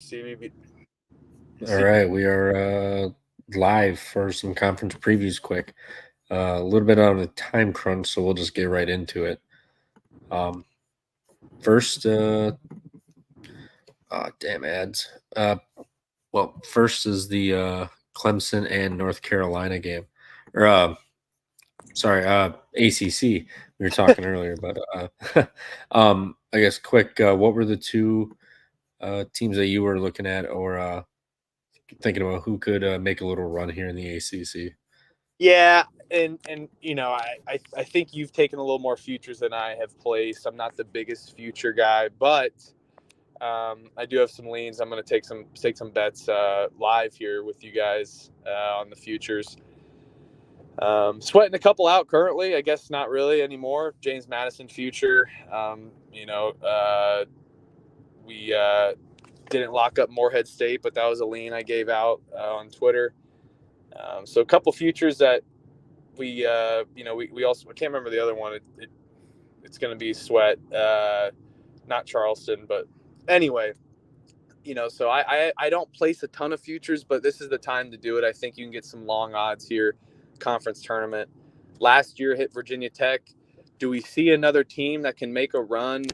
CBB. All right, we are live for some conference previews quick. A little bit on a time crunch, so we'll just get right into it. Um, first, damn ads. First is the Clemson and North Carolina game, or sorry, ACC. We were talking earlier, but I guess quick. What were the two teams that you were looking at, or thinking about who could make a little run here in the ACC? Yeah, and I think you've taken a little more futures than I have placed. I'm not the biggest future guy, but I do have some leans. I'm going to take some bets live here with you guys on the futures. Sweating a couple out currently. I guess not really anymore. James Madison future. We didn't lock up Morehead State, but that was a lean I gave out on Twitter. So a couple futures that we also, I can't remember the other one. It's going to be Sweat, not Charleston, but anyway, so I don't place a ton of futures, but this is the time to do it. I think you can get some long odds here. Conference tournament last year hit Virginia Tech. Do we see another team that can make a run?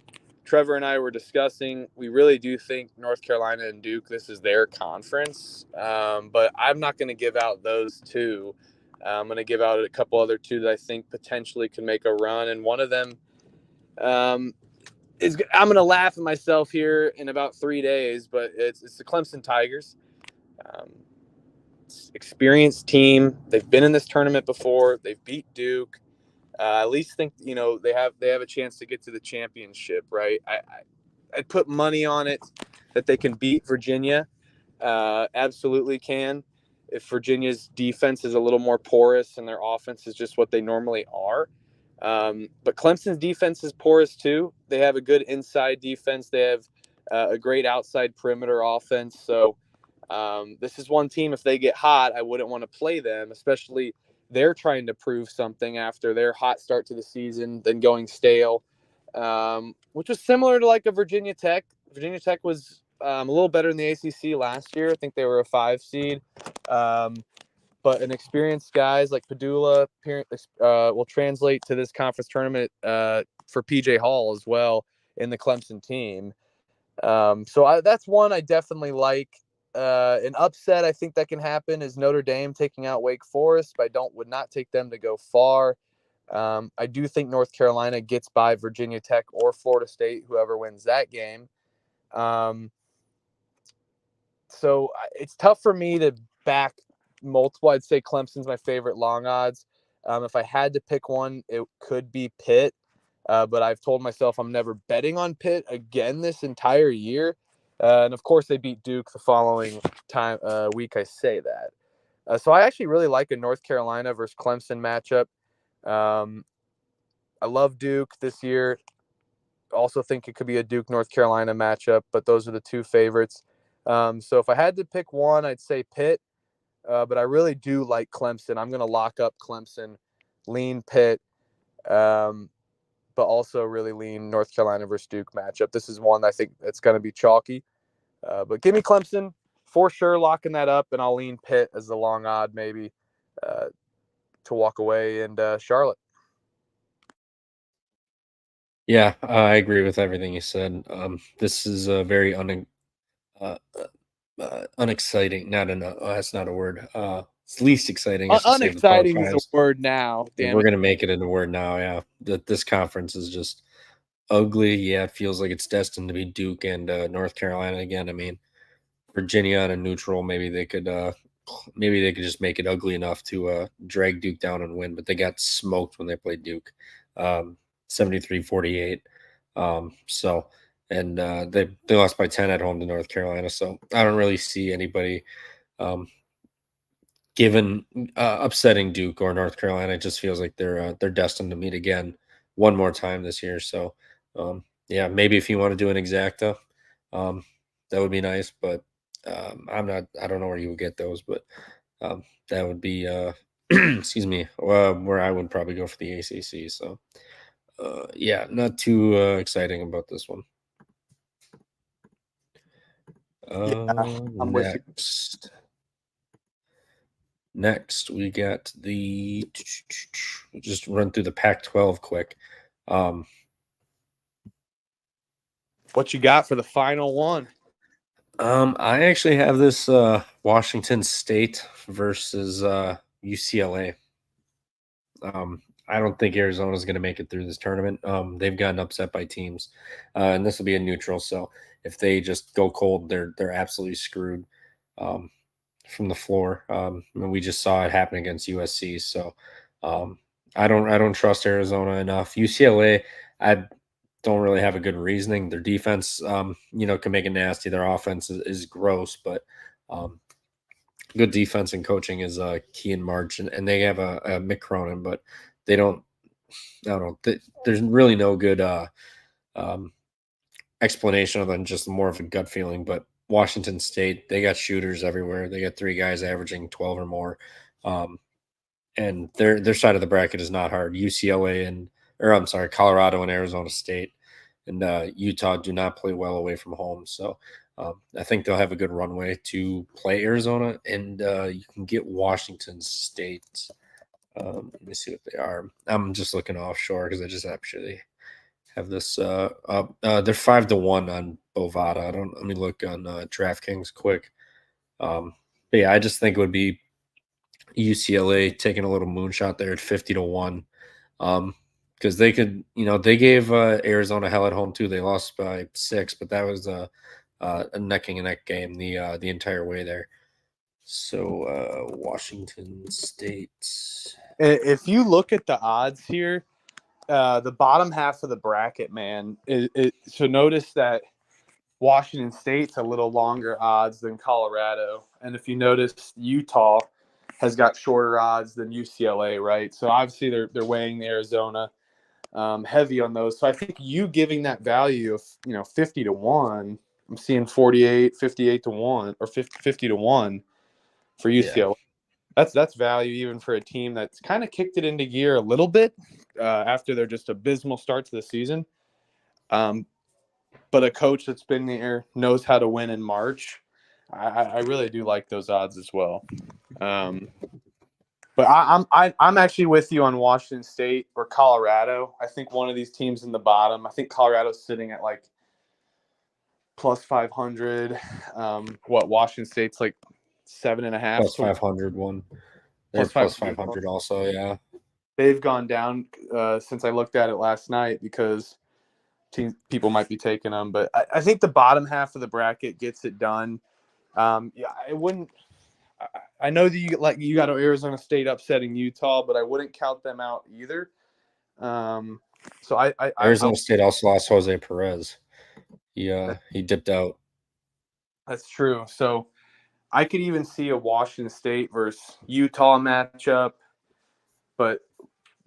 Trevor and I were discussing. We really do think North Carolina and Duke, this is their conference, but I'm not going to give out those two. I'm going to give out a couple other two that I think potentially can make a run, and one of them um, I'm going to laugh at myself here in about 3 days, but it's the Clemson Tigers. Um, Experienced team. They've been in this tournament before. They've beat Duke. At least think they have a chance to get to the championship, right? I'd put money on it that they can beat Virginia. Absolutely can. If Virginia's defense is a little more porous and their offense is just what they normally are. But Clemson's defense is porous too. They have a good inside defense. They have a great outside perimeter offense. So this is one team, if they get hot, I wouldn't want to play them, especially they're trying to prove something after their hot start to the season, then going stale, which was similar to like a Virginia Tech. Virginia Tech was a little better in the ACC last year. I think they were a 5 seed. Um, but an experienced guys like Padula will translate to this conference tournament for PJ Hall as well in the Clemson team. That's one I definitely like. An upset I think that can happen is Notre Dame taking out Wake Forest, but would not take them to go far. I do think North Carolina gets by Virginia Tech or Florida State, whoever wins that game. Um, so it's tough for me to back multiple. I'd say Clemson's my favorite long odds. If I had to pick one, it could be Pitt. But I've told myself I'm never betting on Pitt again this entire year. And of course, they beat Duke the following week. I say that. So I actually really like a North Carolina versus Clemson matchup. Um, I love Duke this year. Also think it could be a Duke North Carolina matchup, but those are the two favorites. So if I had to pick one, I'd say Pitt. But I really do like Clemson. I'm going to lock up Clemson, lean Pitt. But also really lean North Carolina versus Duke matchup. This is one I think that's going to be chalky. But give me Clemson for sure, locking that up, and I'll lean Pitt as the long odd maybe uh, to walk away, and Charlotte. Yeah, I agree with everything you said. This is a very uh, unexciting. Not an. That's not a word. It's least exciting, I should say, of the Power Unexciting is a Fives. word now. Damn We're it. gonna make it into a word now. Yeah, this conference is just ugly. Yeah, it feels like it's destined to be Duke and North Carolina again. I mean, Virginia on a neutral, maybe they could just make it ugly enough to drag Duke down and win, but they got smoked when they played Duke, 73-48. So and they lost by 10 at home to North Carolina. So I don't really see anybody um, given upsetting Duke or North Carolina. It just feels like they're destined to meet again one more time this year. So yeah, maybe if you want to do an exacta, um, that would be nice. But I'm not. I don't know where you would get those, but that would be excuse me, where I would probably go for the ACC. So yeah, not too exciting about this one. I'm with you. Next, we got just run through the Pac-12 quick. What you got for the final one? I actually have this Washington State versus UCLA. I don't think Arizona is going to make it through this tournament. They've gotten upset by teams, and this will be a neutral. So if they just go cold, they're absolutely screwed from the floor. And we just saw it happen against USC. So I don't trust Arizona enough. UCLA, I don't really have a good reasoning. Their defense, can make it nasty. Their offense is gross, but good defense and coaching is key in March. And they have a Mick Cronin, but they don't. I don't know. There's really no good explanation other than just more of a gut feeling. But Washington State, they got shooters everywhere. They got 3 guys averaging 12 or more, and their side of the bracket is not hard. Colorado and Arizona State, and Utah do not play well away from home. So I think they'll have a good runway to play Arizona, and you can get Washington State. Let me see what they are. I'm just looking offshore because I just actually have this they're 5-1 on Bovada. Let me look on DraftKings quick. But yeah, I just think it would be UCLA taking a little moonshot there at 50-1. Because they could, they gave Arizona hell at home too. They lost by 6, but that was a necking and neck game the entire way there. So Washington State. If you look at the odds here, the bottom half of the bracket, man, so notice that Washington State's a little longer odds than Colorado. And if you notice, Utah has got shorter odds than UCLA, right? So obviously they're weighing the Arizona heavy on those. So I think you giving that value of 50-1, I'm seeing 48, 58-1, or 50-1 for UCLA. Yeah. That's value even for a team that's kind of kicked it into gear a little bit after their just abysmal start to the season. But a coach that's been there knows how to win in March. I really do like those odds as well. But I'm actually with you on Washington State or Colorado. I think one of these teams in the bottom. I think Colorado's sitting at like plus 500. Washington State's like 7.5. Plus 500 one. They're plus 500 also, yeah. They've gone down since I looked at it last night because people might be taking them. But I think the bottom half of the bracket gets it done. I wouldn't. I know that you got Arizona State upsetting Utah, but I wouldn't count them out either. So Arizona State also lost Jose Perez. He dipped out. That's true. So I could even see a Washington State versus Utah matchup, but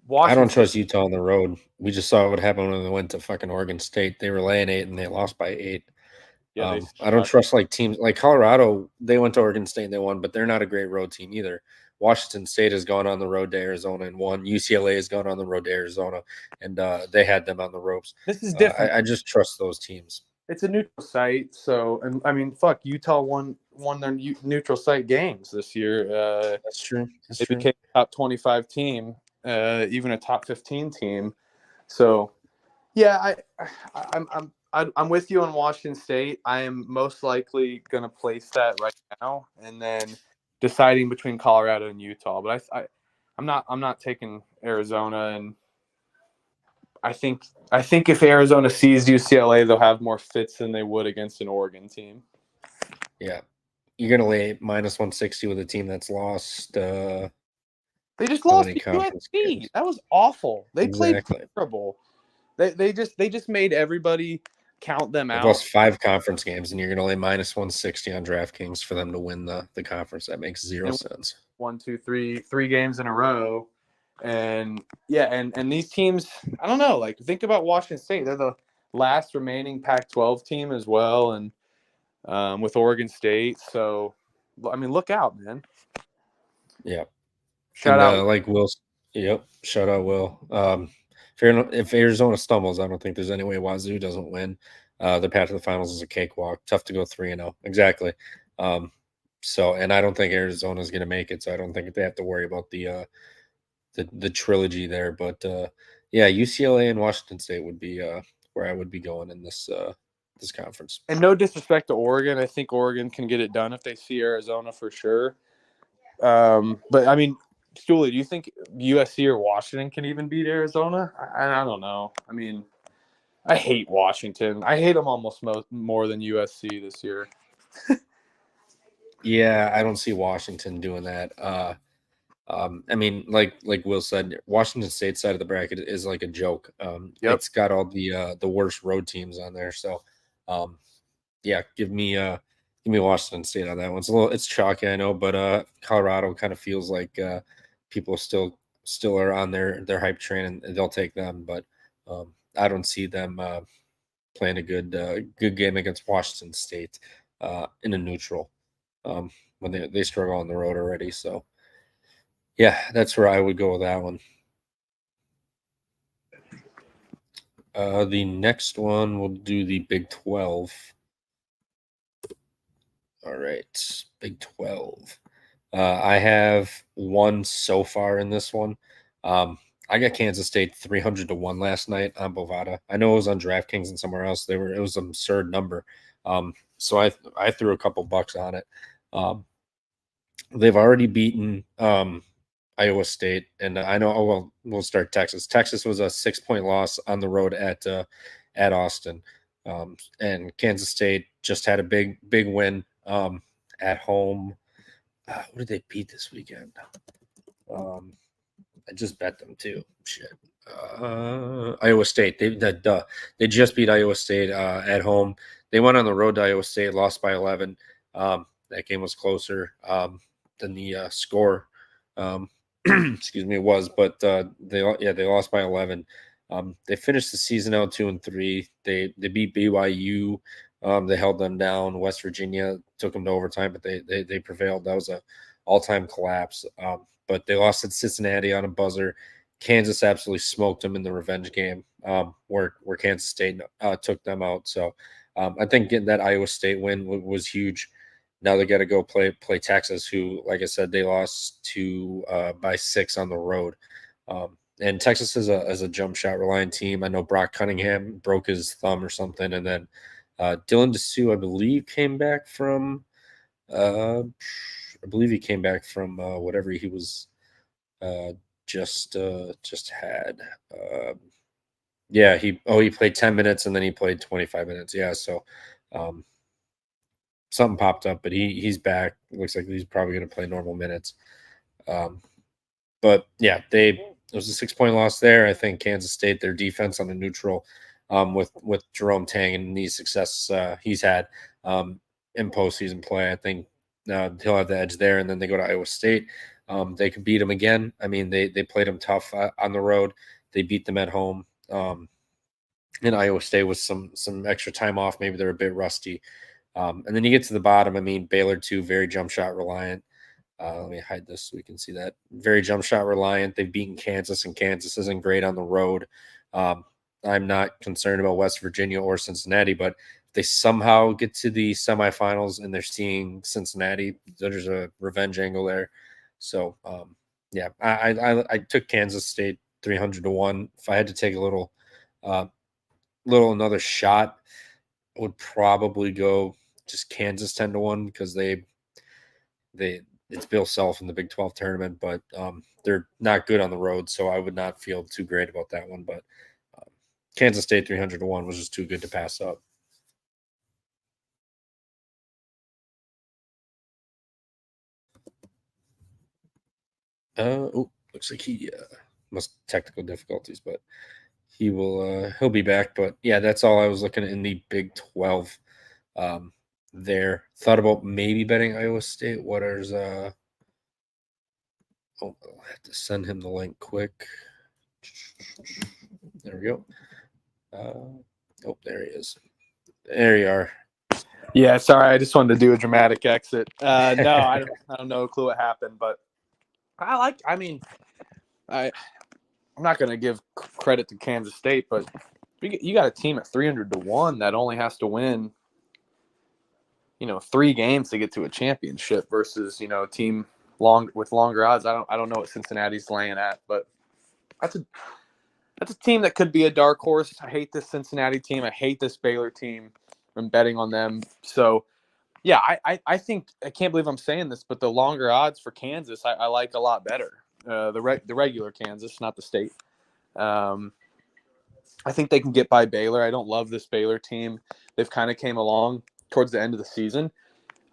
I don't trust Utah on the road. We just saw what happened when they went to fucking Oregon State. They were laying 8 and they lost by 8. Yeah, I don't trust like teams like Colorado. They went to Oregon State and they won, but they're not a great road team either. Washington State has gone on the road to Arizona and won. UCLA has gone on the road to Arizona, and they had them on the ropes. This is different. I just trust those teams. It's a neutral site, so and I mean, fuck, Utah won their neutral site games this year. That's true. They became a top 25 team, even a top 15 team. So, yeah, I'm with you on Washington State. I am most likely going to place that right now, and then deciding between Colorado and Utah. But I'm not taking Arizona, and I think if Arizona sees UCLA, they'll have more fits than they would against an Oregon team. Yeah, you're going to lay minus 160 with a team that's lost. They just lost to USC. That was awful. They played terrible. They just made everybody count them out. They've lost 5 conference games, and you're going to lay minus 160 on DraftKings for them to win the conference. That makes zero sense. 1, 2, 3 games in a row. And yeah, and these teams, I don't know, like think about Washington State. They're the last remaining Pac-12 team as well, and with Oregon State. So, I mean, look out, man. Yeah. Shout out. Like Will. Yep. Shout out, Will. If Arizona stumbles, I don't think there's any way Wazoo doesn't win. their path to the finals is a cakewalk. Tough to go 3-0. Exactly. So, and I don't think Arizona is going to make it, so I don't think they have to worry about the trilogy there. But yeah, UCLA and Washington State would be where I would be going in this conference. And no disrespect to Oregon, I think Oregon can get it done if they see Arizona for sure. But I mean, Stooley, do you think USC or Washington can even beat Arizona? I don't know. I mean, I hate Washington. I hate them almost more than USC this year. Yeah, I don't see Washington doing that. I mean, like Will said, Washington State side of the bracket is like a joke. Yep. It's got all the worst road teams on there. So, yeah, give me Washington State on that one. It's chalky, I know, but Colorado kind of feels like people still are on their hype train and they'll take them. But I don't see them playing a good game against Washington State in a neutral when they struggle on the road already. So. Yeah, that's where I would go with that one. The next one, we'll do the Big 12. All right, Big 12. I have one so far in this one. I got Kansas State 300-1 last night on Bovada. I know it was on DraftKings and somewhere else. It was an absurd number. So I threw a couple bucks on it. They've already beaten Iowa State, and I know. Oh well, we'll start Texas. Texas was a 6-point loss on the road at Austin, and Kansas State just had a big win at home. What did they beat this weekend? I just bet them too. Shit, Iowa State. They just beat Iowa State at home. They went on the road to Iowa State, lost by 11. That game was closer than the score. Excuse me, it was, but they lost by 11. They finished the season out 2-3. They beat BYU. They held them down. West Virginia took them to overtime, but they prevailed. That was a all-time collapse. But they lost at Cincinnati on a buzzer. Kansas absolutely smoked them in the revenge game, where Kansas State took them out. So I think getting that Iowa State win was huge. Now they got to go play Texas, who, like I said, they lost to by 6 on the road. And Texas is a jump shot reliant team. I know Brock Cunningham broke his thumb or something, and then Dylan Dessou, I believe, came back from whatever he was just had. Yeah, he played 10 minutes and then he played 25 minutes. Yeah, so something popped up, but he's back. It looks like he's probably going to play normal minutes. But yeah, it was a 6-point loss there. I think Kansas State, their defense on the neutral, with Jerome Tang and the success he's had in postseason play, I think he'll have the edge there. And then they go to Iowa State. They could beat them again. I mean, they played them tough on the road. They beat them at home. In Iowa State with some extra time off. Maybe they're a bit rusty. And then you get to the bottom. I mean, Baylor too, very jump shot reliant. Let me hide this so we can see that. Very jump shot reliant. They've beaten Kansas, and Kansas isn't great on the road. I'm not concerned about West Virginia or Cincinnati, but if they somehow get to the semifinals and they're seeing Cincinnati, there's a revenge angle there. So, yeah, I took Kansas State 300-1. If I had to take a little another shot, I would probably go just Kansas 10-1 because it's Bill Self in the Big 12 tournament, but they're not good on the road, so I would not feel too great about that one. But Kansas State 300-1 was just too good to pass up. Looks like he must technical difficulties, but he'll be back. But yeah, that's all I was looking at in the Big 12. There, thought about maybe betting Iowa State. I'll have to send him the link quick. There we go. There he is. There you are. Yeah, sorry, I just wanted to do a dramatic exit. No, I don't know a clue what happened, but I'm not going to give credit to Kansas State, but You got a team at 300-1 that only has to win, 3 games to get to a championship versus, a team with longer odds. I don't know what Cincinnati's laying at, but that's a team that could be a dark horse. I hate this Cincinnati team. I hate this Baylor team. I'm betting on them. So, yeah, I think I can't believe I'm saying this, but the longer odds for Kansas I like a lot better. The regular Kansas, not the state. I think they can get by Baylor. I don't love this Baylor team. They've kind of came along towards the end of the season,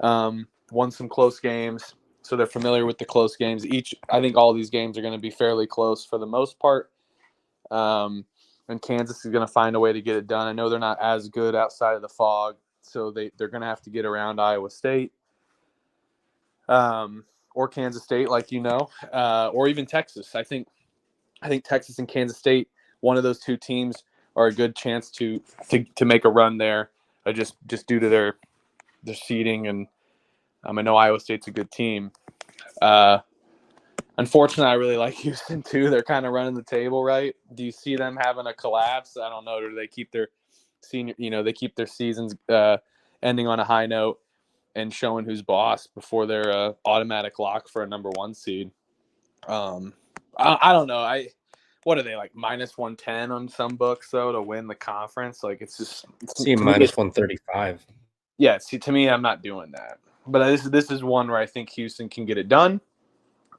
won some close games, so they're familiar with the close games. I think all these games are going to be fairly close for the most part. And Kansas is going to find a way to get it done. I know they're not as good outside of the fog, so they're going to have to get around Iowa State, or Kansas State, or even Texas. I think Texas and Kansas State, one of those two teams, are a good chance to make a run there, just due to their seeding. And I know Iowa State's a good team. Unfortunately, I really like Houston too. They're kind of running the table, right? Do you see them having a collapse? I don't know. Do they keep their they keep their seasons ending on a high note and showing who's boss before their automatic lock for a number 1 seed? I don't know. What are they, like -110 on some books though to win the conference? Like, it's just See, -135. Yeah, see, to me, I'm not doing that. But this is one where I think Houston can get it done.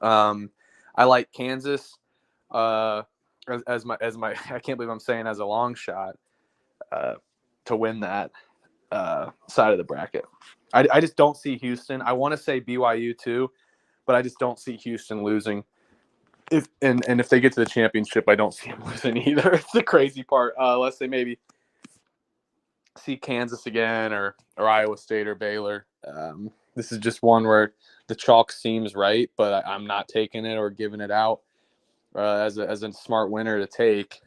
I like Kansas as my I can't believe I'm saying as a long shot to win that side of the bracket. I just don't see Houston. I want to say BYU too, but I just don't see Houston losing. If they get to the championship, I don't see them losing either. It's the crazy part. Unless they maybe see Kansas again or Iowa State or Baylor. This is just one where the chalk seems right, but I'm not taking it or giving it out as a smart winner to take,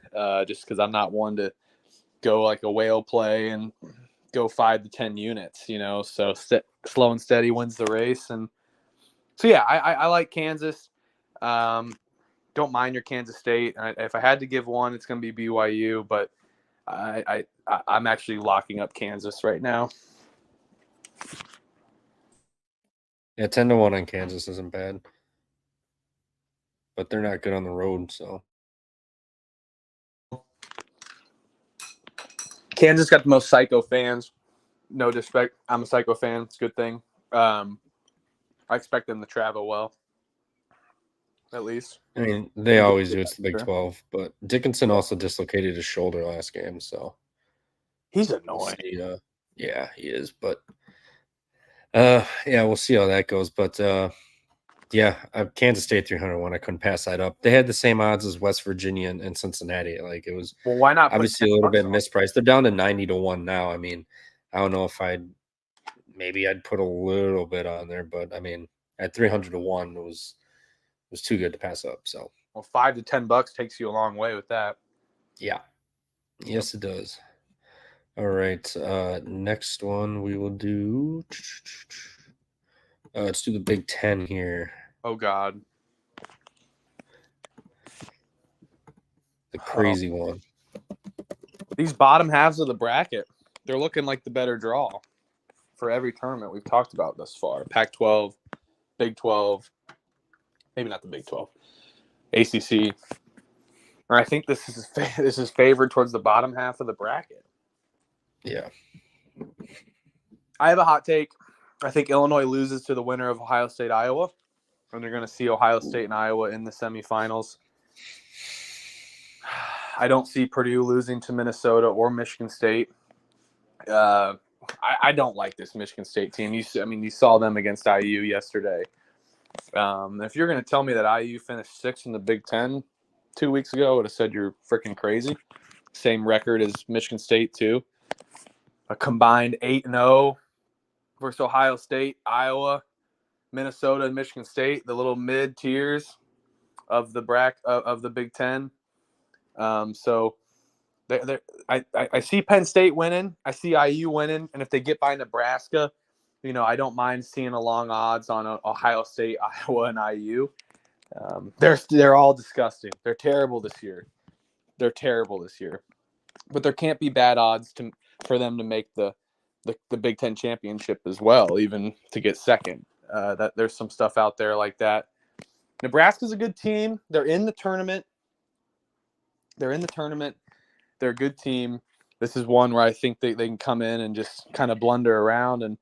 just because I'm not one to go like a whale play and go 5 to 10 units, so slow and steady wins the race. And so, yeah, I like Kansas. Don't mind your Kansas State. If I had to give one, it's going to be BYU, but I'm actually locking up Kansas right now. Yeah, 10-1 on Kansas isn't bad, but they're not good on the road. So Kansas got the most psycho fans. No disrespect, I'm a psycho fan. It's a good thing. I expect them to travel well, at least. I mean, they always do. It's the Big 12, but Dickinson also dislocated his shoulder last game, so he's annoying. Yeah, he is. But yeah, we'll see how that goes. But yeah, Kansas State 301. I couldn't pass that up. They had the same odds as West Virginia and Cincinnati. Like, it was why not? Obviously a little bit mispriced. They're down to 90-1 now. I mean, I don't know if I'd put a little bit on there, but I mean, at 300-1 was too good to pass up. So, well, $5 to $10 takes you a long way with that. Yeah. Yes, it does. All right. Next one we will do. Let's do the Big Ten here. Oh, God. The crazy one. These bottom halves of the bracket, they're looking like the better draw for every tournament we've talked about thus far. Pac-12, Big 12, maybe not the Big 12, ACC. Or I think this is favored towards the bottom half of the bracket. Yeah. I have a hot take. I think Illinois loses to the winner of Ohio State, Iowa, and they're going to see Ohio State and Iowa in the semifinals. I don't see Purdue losing to Minnesota or Michigan State. I don't like this Michigan State team. You saw them against IU yesterday. If you're going to tell me that IU finished 6th in the Big Ten 2 weeks ago, I would have said you're freaking crazy. Same record as Michigan State, too. A combined 8-0 versus Ohio State, Iowa, Minnesota, and Michigan State, the little mid tiers of the of the Big Ten. So I see Penn State winning. I see IU winning, and if they get by Nebraska, I don't mind seeing a long odds on Ohio State, Iowa, and IU. They're all disgusting. They're terrible this year. but there can't be bad odds for them to make the Big Ten championship as well, even to get second. That there's some stuff out there like that. Nebraska's a good team. They're in the tournament. They're a good team. This is one where I think they can come in and just kind of blunder around, and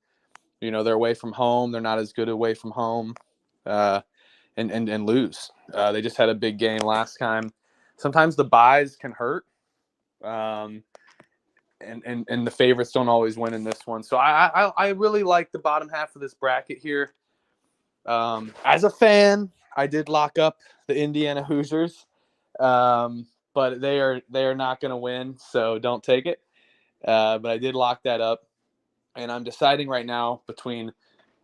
they're away from home. They're not as good away from home, and lose. They just had a big game last time. Sometimes the buys can hurt. And the favorites don't always win in this one. So I really like the bottom half of this bracket here. As a fan, I did lock up the Indiana Hoosiers, but they are not going to win, so don't take it. But I did lock that up, and I'm deciding right now between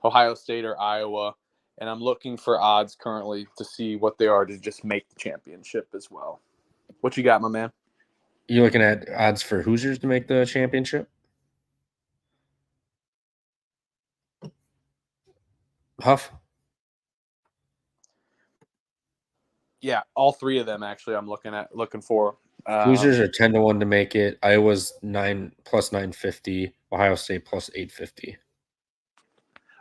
Ohio State or Iowa, and I'm looking for odds currently to see what they are to just make the championship as well. What you got, my man? You looking at odds for Hoosiers to make the championship? Huff? Yeah, all three of them actually. I'm looking for. Hoosiers are 10-1 to make it. Iowa's 9 plus 950. Ohio State plus 850.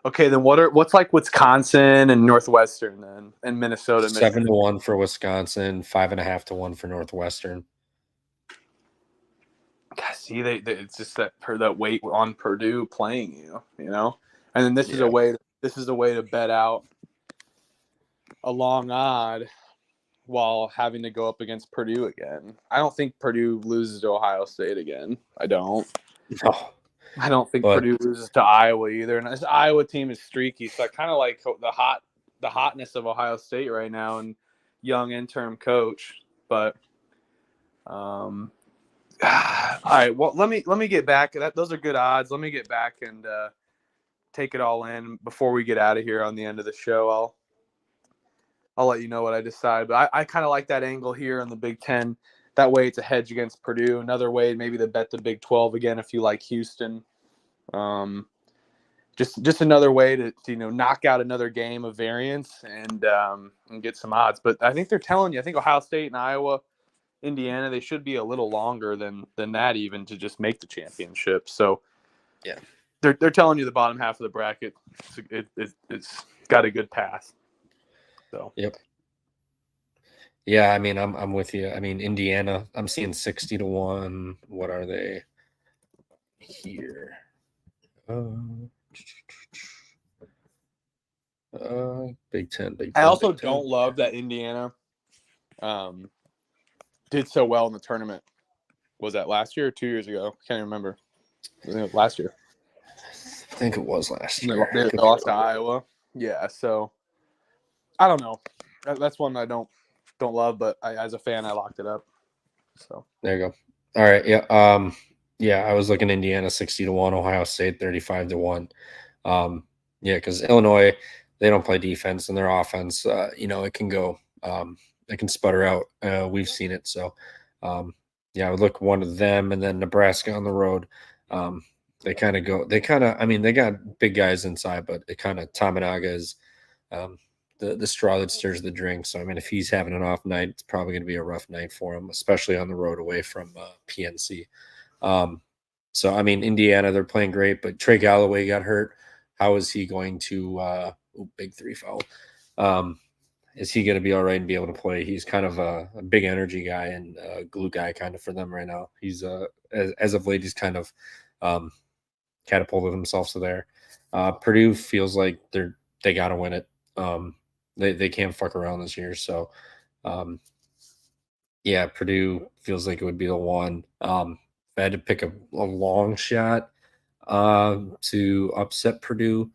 Okay, then what's like Wisconsin and Northwestern then, and Minnesota? 7-1 for Wisconsin. 5.5 to 1 for Northwestern. God, see, it's just that weight on Purdue playing and then this is a way to bet out a long odd while having to go up against Purdue again. I don't think Purdue loses to Ohio State again. I don't. No. I don't think Purdue loses to Iowa either. And this Iowa team is streaky, so I kind of like the hotness of Ohio State right now and young interim coach. But all right, well let me get back. Those are good odds. Let me get back and take it all in before we get out of here on the end of the show. I'll let you know what I decide. But I kind of like that angle here in the Big Ten. That way it's a hedge against Purdue. Another way maybe to bet the Big 12 again if you like Houston. Just another way to knock out another game of variance and get some odds. But I think they're telling you. I think Ohio State and Iowa, Indiana, they should be a little longer than that even to just make the championship. So yeah, they're telling you the bottom half of the bracket it's got a good path. So yep. Yeah, I mean, I'm with you. I mean, Indiana, I'm seeing 60 to 1. What are they here? Big Ten. I also don't love that Indiana did so well in the tournament. Was that last year or 2 years ago? I can't remember. I think it was last year. I think it was last year. They lost to Iowa. Yeah, so I don't know. That's one I don't love, but as a fan, I locked it up. So there you go. All right, yeah. Yeah, I was looking Indiana 60 to 1, Ohio State 35 to 1. Yeah, because Illinois, they don't play defense, and their offense, it can go, it can sputter out. We've seen it. So, yeah, I would look one of them, and then Nebraska on the road. They got big guys inside, but it kind of Tominaga is the straw that stirs the drink. So, I mean, if he's having an off night, it's probably going to be a rough night for him, especially on the road away from PNC. So, I mean, Indiana, they're playing great, but Trey Galloway got hurt. How is he going to big 3 foul? Is he going to be all right and be able to play? He's kind of a big energy guy and a glue guy kind of for them right now. He's as of late, he's kind of catapulted himself to there. Purdue feels like they got to win it. They can't fuck around this year. So, yeah, Purdue feels like it would be the one. If I had to pick a long shot to upset Purdue,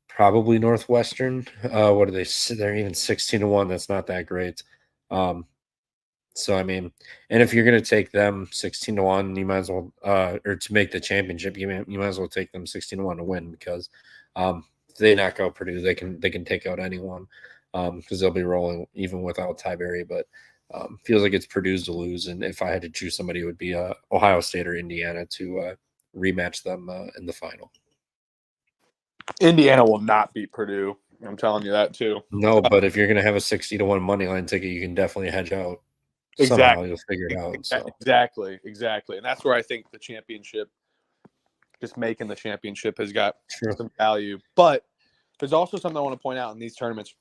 probably Northwestern. What are they? They're even 16 to 1. That's not that great. So I mean, and if you're gonna take them 16 to 1, you might as well, or to make the championship, you might as well take them 16 to 1 to win because if they knock out Purdue, they can take out anyone because they'll be rolling even without Tyberry. But feels like it's Purdue's to lose, and if I had to choose somebody, it would be Ohio State or Indiana to rematch them in the final. Indiana will not beat Purdue. I'm telling you that too. No, but if you're going to have a 60 to 1 money line ticket, you can definitely hedge out. somehow you'll figure it out. So Exactly. And that's where I think the championship, just making the championship, has got some value. But there's also something I want to point out in these tournaments.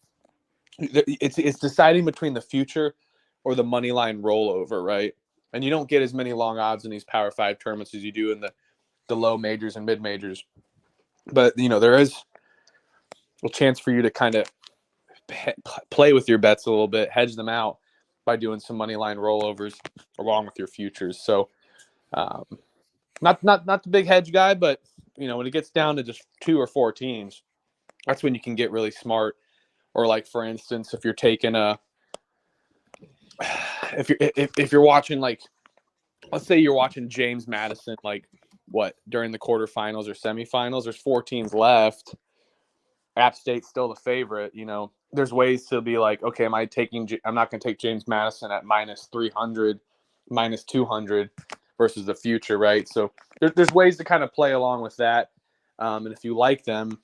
It's deciding between the future or the money line rollover, right? And you don't get as many long odds in these Power 5 tournaments as you do in the low majors and mid majors. But, there is a chance for you to kind of play with your bets a little bit, hedge them out by doing some money line rollovers along with your futures. So not the big hedge guy, but when it gets down to just 2 or 4 teams, that's when you can get really smart. Or like, for instance, if you're taking if you're watching, like, let's say you're watching James Madison, like, during the quarterfinals or semifinals, there's 4 teams left. App State's still the favorite. There's ways to be like, okay, I'm not going to take James Madison at minus 300, minus 200 versus the future, right? So there's ways to kind of play along with that. And if you like them,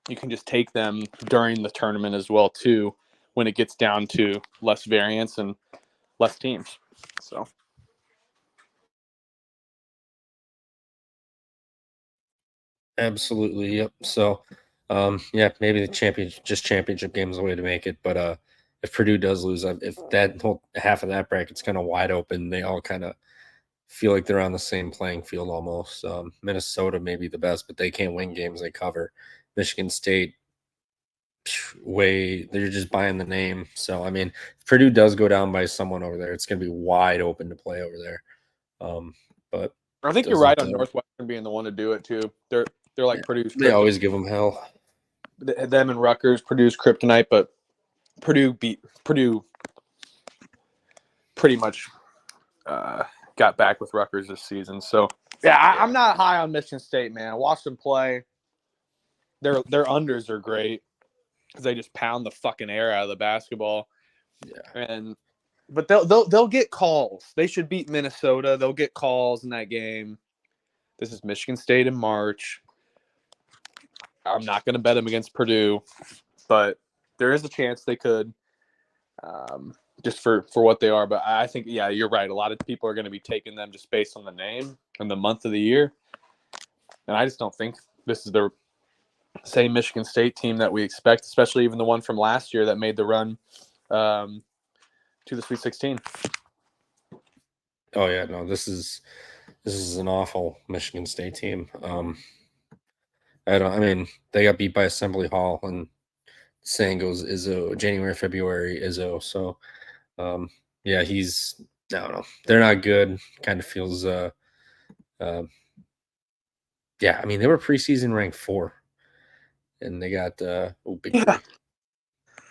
you can just take them during the tournament as well, too, when it gets down to less variance and less teams. So. absolutely, yep. So, maybe the championship game is the way to make it. But if Purdue does lose, if that whole half of that bracket's kind of wide open, they all kind of feel like they're on the same playing field almost. Minnesota may be the best, but they can't win games they cover. Michigan State, they're just buying the name. So, I mean, if Purdue does go down by someone over there, it's going to be wide open to play over there. But I think you're right on Northwestern being the one to do it too. They're like Purdue's. They always give them hell. Them and Rutgers, Purdue's kryptonite, but Purdue pretty much got back with Rutgers this season. So I'm not high on Michigan State, man. I watched them play. Their unders are great because they just pound the fucking air out of the basketball. Yeah. But they'll get calls. They should beat Minnesota. They'll get calls in that game. This is Michigan State in March. I'm not going to bet them against Purdue, but there is a chance they could, just for what they are. But I think, you're right. A lot of people are going to be taking them just based on the name and the month of the year. And I just don't think this is the same Michigan State team that we expect, especially even the one from last year that made the run to the Sweet 16. Oh yeah, no, this is an awful Michigan State team. I mean, they got beat by Assembly Hall, and saying goes Izzo, January, February, Izzo. So, he's, I don't know. They're not good. Kind of feels, I mean, they were preseason ranked 4, and they got, big. Yeah.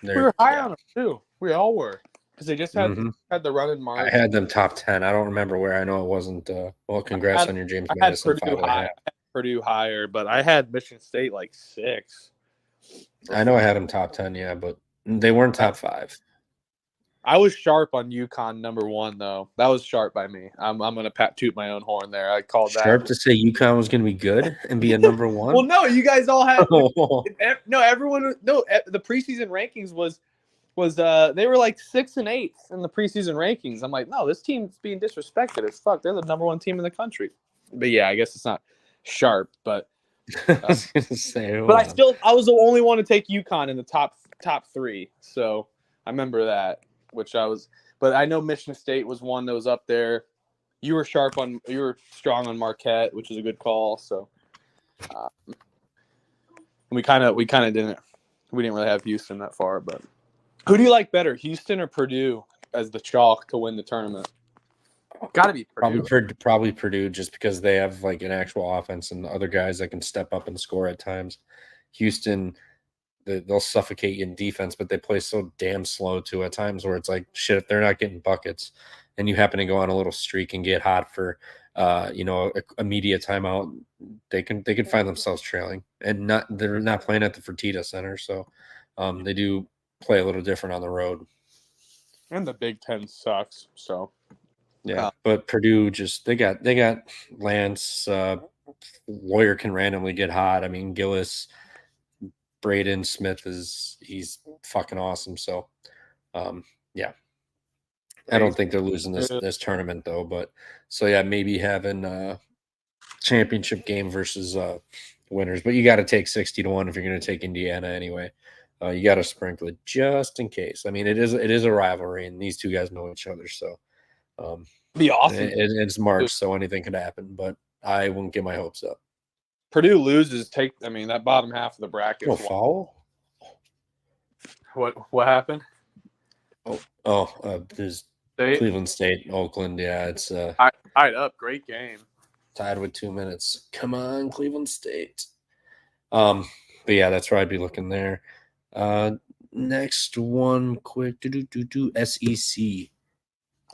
We were high on them too. We all were. Because they just had the run in March. I had them top 10. I don't remember where. I know it wasn't. Congrats on your James Madison. I had Purdue higher, but I had Michigan State like 6. I know I had them top 10, yeah, but they weren't top 5. I was sharp on UConn number 1, though. That was sharp by me. I'm going to toot my own horn there. I called that. Sharp to say UConn was going to be good and be a number 1? Well, no, you guys all had – the preseason rankings was they were like 6 and 8 in the preseason rankings. I'm like, no, this team's being disrespected as fuck. They're the number 1 team in the country. But I guess it's not sharp. But I was gonna say, I was the only one to take UConn in the top 3. So I remember that, but I know Michigan State was one that was up there. You were strong on Marquette, which is a good call. So we didn't really have Houston that far, but. Who do you like better, Houston or Purdue as the chalk to win the tournament? Got to be Purdue. Probably Purdue, just because they have like an actual offense and other guys that can step up and score at times. Houston, they'll suffocate you in defense, but they play so damn slow too at times where it's like, shit, if they're not getting buckets and you happen to go on a little streak and get hot for a media timeout, they can find themselves trailing, and they're not playing at the Fertitta Center, so they do play a little different on the road. And the Big Ten sucks, so but Purdue they got Lance, Lawyer can randomly get hot. I mean, Gillis, Braden Smith he's fucking awesome. So I don't think they're losing this tournament though. But so yeah, maybe having championship game versus winners, but you got to take 60-1 if you're going to take Indiana anyway. You got to sprinkle it just in case. I mean, it is a rivalry, and these two guys know each other, so be awesome. It's March, so anything could happen, but I wouldn't get my hopes up. Purdue loses. That bottom half of the bracket. No foul. What happened? There's Cleveland State, Oakland. Yeah, it's tied up. Great game. Tied with 2 minutes. Come on, Cleveland State. But yeah, that's where I'd be looking there. Next one, quick. SEC.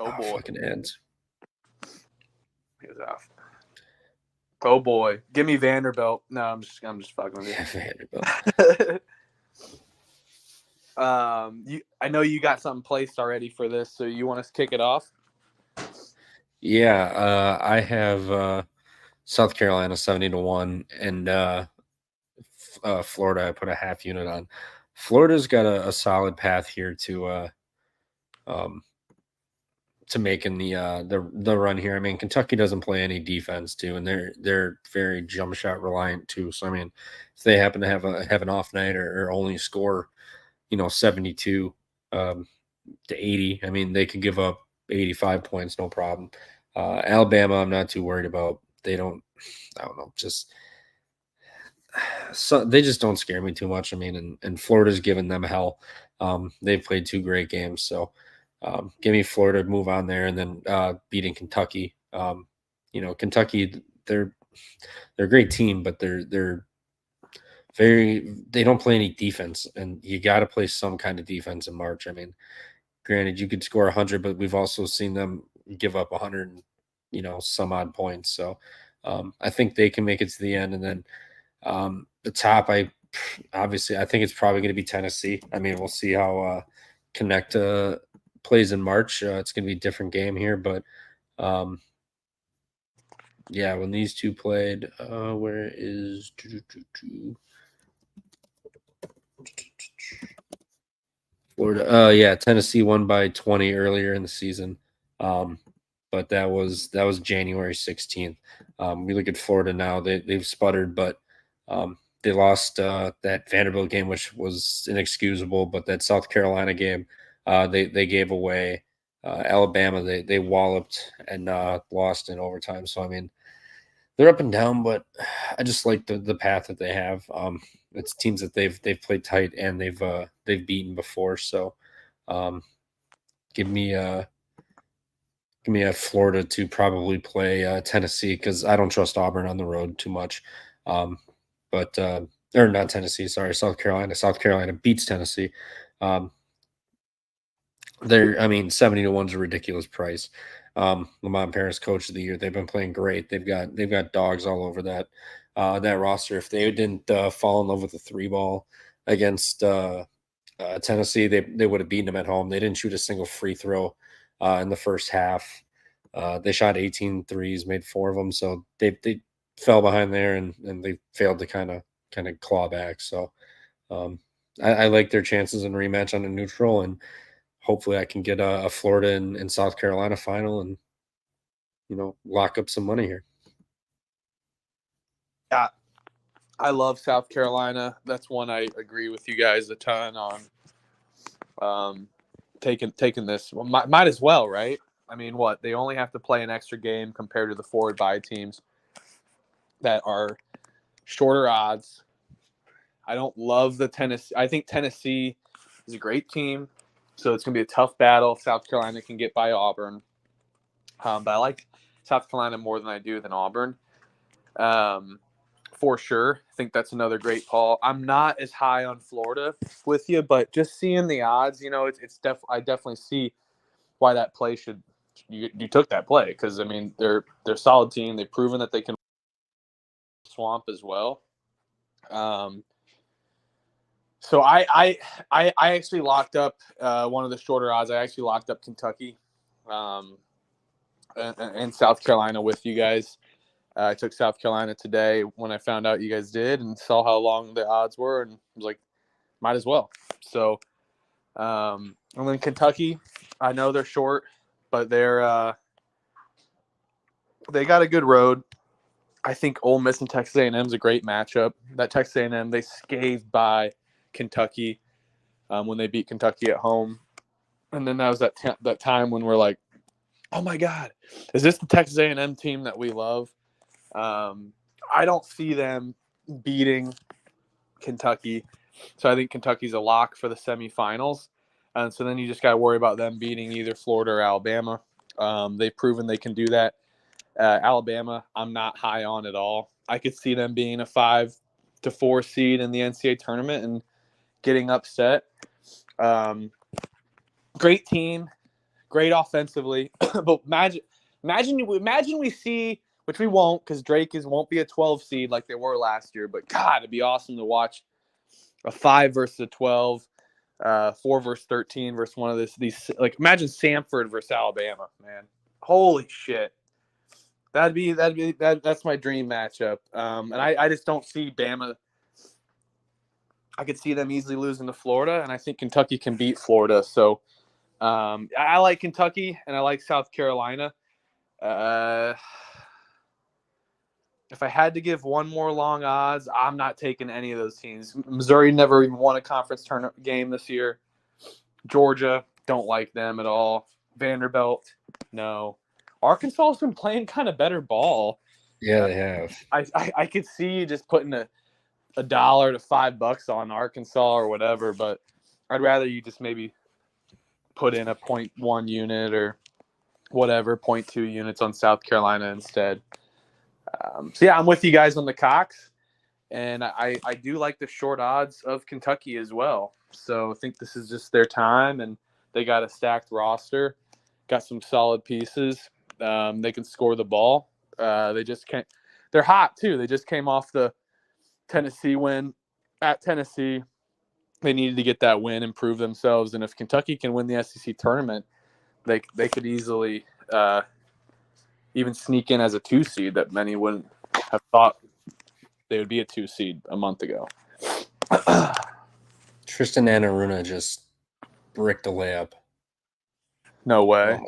Oh boy. Fucking ends. He's off. Oh boy. Give me Vanderbilt. No, I'm just fucking with you. Vanderbilt. I know you got something placed already for this, so you want us to kick it off? Yeah, I have South Carolina 70-1, and Florida I put a half unit on. Florida's got a solid path here to making the run here. I mean, Kentucky doesn't play any defense too, and they're very jump shot reliant too. So I mean, if they happen to have an off night or only score, 72 to 80, I mean, they could give up 85 points, no problem. Alabama, I'm not too worried about. I don't know, they just don't scare me too much. I mean, and Florida's given them hell. They've played 2 great games, so give me Florida to move on there, and then beating Kentucky. Kentucky, they're a great team, but they don't play any defense, and you got to play some kind of defense in March. I mean, granted, you could score 100, but we've also seen them give up 100, some odd points. So I think they can make it to the end, and then the top, I think it's probably going to be Tennessee. I mean, we'll see how Connect plays in March. It's going to be a different game here, but yeah, when these two played, where is Florida? Yeah, Tennessee won by 20 earlier in the season, but that was January 16th. We look at Florida now; they've sputtered, but they lost that Vanderbilt game, which was inexcusable. But that South Carolina game, they gave away. Alabama, they walloped and lost in overtime. So I mean, they're up and down, but I just like the path that they have. It's teams that they've played tight and they've beaten before. So give me a Florida to probably play Tennessee, because I don't trust Auburn on the road too much. Or not Tennessee, sorry, South Carolina. South Carolina beats Tennessee. 70-1 is a ridiculous price. Lamont Paris, coach of the year. They've been playing great. They've got dogs all over that roster. If they didn't fall in love with the 3-ball against Tennessee, they would have beaten them at home. They didn't shoot a single free throw in the first half. They shot 18 threes, made 4 of them. So they fell behind there, and they failed to kind of claw back. So I like their chances in rematch on a neutral, and hopefully I can get a Florida and South Carolina final and, lock up some money here. Yeah, I love South Carolina. That's one I agree with you guys a ton on. Taking this. Well, might as well, right? I mean, what? They only have to play an extra game compared to the forward bye teams that are shorter odds. I don't love the Tennessee. I think Tennessee is a great team, so it's going to be a tough battle. South Carolina can get by Auburn, but I like South Carolina more than I do than Auburn, for sure. I think that's another great call. I'm not as high on Florida with you, but just seeing the odds, I definitely see why that play should. You took that play because I mean they're a solid team. They've proven that they can swamp as well. So I actually locked up one of the shorter odds. I actually locked up Kentucky and South Carolina with you guys. I took South Carolina today when I found out you guys did and saw how long the odds were, and was like, might as well. So, and then Kentucky, I know they're short. but they got a good road. I think Ole Miss and Texas A&M is a great matchup. That Texas A&M, they scathed by Kentucky when they beat Kentucky at home. And then that was that time when we're like, oh, my God, is this the Texas A&M team that we love? I don't see them beating Kentucky. So I think Kentucky's a lock for the semifinals. And so then you just got to worry about them beating either Florida or Alabama. They've proven they can do that. Alabama, I'm not high on at all. I could see them being a 5-4 seed in the NCAA tournament and getting upset. Great team, great offensively, but imagine we see, which we won't because Drake won't be a 12 seed like they were last year. But God, it'd be awesome to watch a 5 versus a 12, 4 versus 13 versus one of these. Like imagine Samford versus Alabama, man. Holy shit. That's my dream matchup. And I just don't see Bama. I could see them easily losing to Florida, and I think Kentucky can beat Florida. So I like Kentucky, and I like South Carolina. If I had to give one more long odds, I'm not taking any of those teams. Missouri never even won a conference tournament game this year. Georgia, don't like them at all. Vanderbilt, no. Arkansas has been playing kind of better ball. Yeah, they have. I could see you just putting $1 to $5 on Arkansas or whatever, but I'd rather you just maybe put in a 0.1 unit or whatever, 0.2 units on South Carolina instead. So yeah, I'm with you guys on the Cox, and I do like the short odds of Kentucky as well. So I think this is just their time, and they got a stacked roster, got some solid pieces. They can score the ball. They just can't. They're hot too. They just came off the Tennessee win at Tennessee. They needed to get that win and prove themselves. And if Kentucky can win the SEC tournament, they could easily even sneak in as a 2 seed that many wouldn't have thought they would be a 2 seed a month ago. Tristan Anaruna just bricked a layup. No way. Oh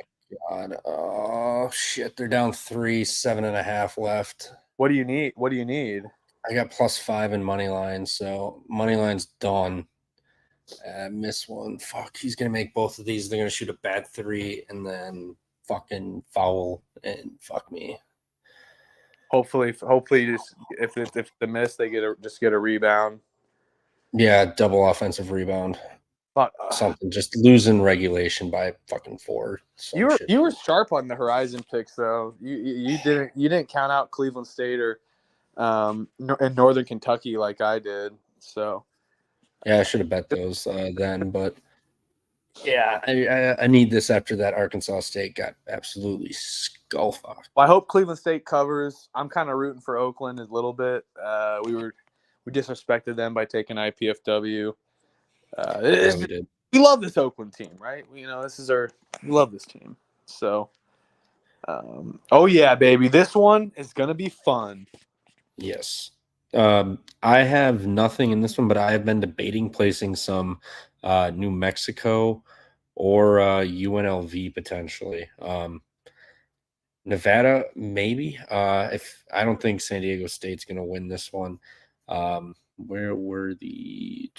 my God. Oh shit. They're down 3, 7.5 left. What do you need? I got +5 in money line, so money line's done. Miss one. Fuck, he's gonna make both of these. They're gonna shoot a bad 3 and then fucking foul and fuck me. Hopefully, just if the miss, they get a rebound. Yeah, double offensive rebound. But something, just losing regulation by fucking 4. You were sharp on the Horizon picks though. You didn't count out Cleveland State or in Northern Kentucky like I did. So yeah, I should have bet those then, but yeah, I need this after that Arkansas State got absolutely skull fucked. Well, I hope Cleveland State covers. I'm kind of rooting for Oakland a little bit. We disrespected them by taking IPFW. We did. We love this Oakland team, right? We love this team. So, oh yeah, baby, this one is gonna be fun. Yes. I have nothing in this one, but I have been debating placing some New Mexico or UNLV potentially. Nevada, maybe. If I don't think San Diego State's going to win this one. Where were the?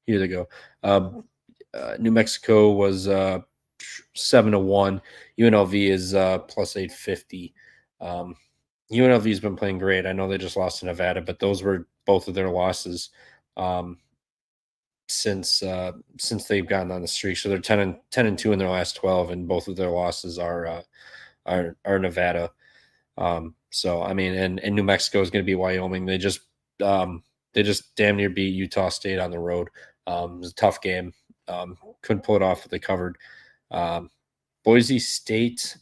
Here they go. New Mexico was 7-1. UNLV is +850. UNLV's been playing great. I know they just lost to Nevada, but those were both of their losses since they've gotten on the streak. So they're 10-2 in their last 12, and both of their losses are Nevada. So I mean, and New Mexico is going to be Wyoming. They just damn near beat Utah State on the road. It was a tough game. Couldn't pull it off, but they covered. Boise State.